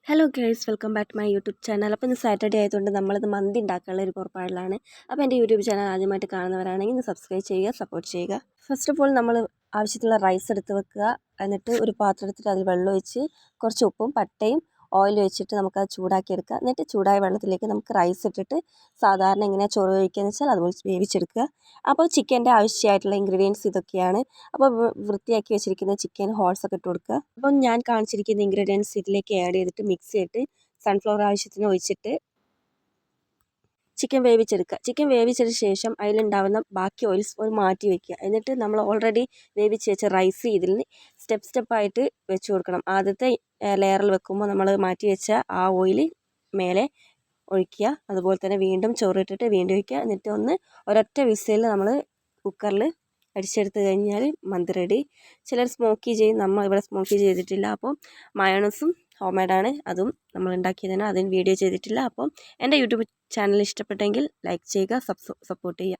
Hello guys, welcome back to my YouTube channel. അപ്പോൾ ഇന്ന് Saturday ആയതുകൊണ്ട് നമ്മളിത് മന്തി ഉണ്ടാക്കാനുള്ള ഒരു പുറപ്പാടിലാണ്. അപ്പോൾ എൻ്റെ യൂട്യൂബ് ചാനൽ ആദ്യമായിട്ട് കാണുന്നവരാണെങ്കിൽ ഇന്ന് സബ്സ്ക്രൈബ് ചെയ്യുക, സപ്പോർട്ട് ചെയ്യുക. ഫസ്റ്റ് ഓഫ് ഓൾ നമ്മൾ ആവശ്യത്തിലുള്ള റൈസ് എടുത്ത് വെക്കുക. എന്നിട്ട് ഒരു പാത്രം എടുത്തിട്ട് അതിൽ വെള്ളം ഒഴിച്ച് കുറച്ച് ഉപ്പും പട്ടയും ഓയിൽ വെച്ചിട്ട് നമുക്കത് ചൂടാക്കി എടുക്കുക. എന്നിട്ട് ചൂടായ വെള്ളത്തിലേക്ക് നമുക്ക് റൈസ് ഇട്ടിട്ട് സാധാരണ എങ്ങനെയാണ് ചോറ് കഴിക്കുകയെന്ന് വെച്ചാൽ അതുപോലെ വേവിച്ചെടുക്കുക. അപ്പോൾ ചിക്കൻ്റെ ആവശ്യമായിട്ടുള്ള ഇൻഗ്രീഡിയൻസ് ഇതൊക്കെയാണ്. അപ്പോൾ വൃത്തിയാക്കി വെച്ചിരിക്കുന്ന ചിക്കൻ ഹോൾസ് ഒക്കെ ഇട്ട് കൊടുക്കുക. അപ്പം ഞാൻ കാണിച്ചിരിക്കുന്ന ഇൻഗ്രീഡിയൻസ് ഇതിലേക്ക് ആഡ് ചെയ്തിട്ട് മിക്സ് ചെയ്തിട്ട് സൺഫ്ലവർ ആവശ്യത്തിന് ഒഴിച്ചിട്ട് ചിക്കൻ വേവിച്ചെടുക്കുക. ചിക്കൻ വേവിച്ചതിന് ശേഷം അതിലുണ്ടാവുന്ന ബാക്കി ഓയിൽസ് ഒരു മാറ്റി വയ്ക്കുക. എന്നിട്ട് നമ്മൾ ഓൾറെഡി വേവിച്ച് വെച്ച റൈസ് ഇതിൽ സ്റ്റെപ്പായിട്ട് വെച്ച് കൊടുക്കണം. ആദ്യത്തെ ലെയറിൽ വെക്കുമ്പോൾ നമ്മൾ മാറ്റി വെച്ച ആ ഓയിൽ മേലെ ഒഴിക്കുക. അതുപോലെ തന്നെ വീണ്ടും ചോറിട്ടിട്ട് വീണ്ടും ഒഴിക്കുക. എന്നിട്ട് ഒരൊറ്റ വിസിലിൽ നമ്മൾ കുക്കറിൽ അടിച്ചെടുത്ത് കഴിഞ്ഞാൽ മന്തി റെഡി. ചിലർ സ്മോക്കി ചെയ്യും, നമ്മൾ ഇവിടെ സ്മോക്കി ചെയ്തിട്ടില്ല. അപ്പോൾ മയോണൈസും ഹോം മെയ്ഡാണ്, അതും നമ്മൾ ഉണ്ടാക്കിയതിന് അതിന് വീഡിയോ ചെയ്തിട്ടില്ല. അപ്പോൾ എൻ്റെ യൂട്യൂബ് ചാനൽ ഇഷ്ടപ്പെട്ടെങ്കിൽ ലൈക്ക് ചെയ്യുക, സപ്പോർട്ട് ചെയ്യുക.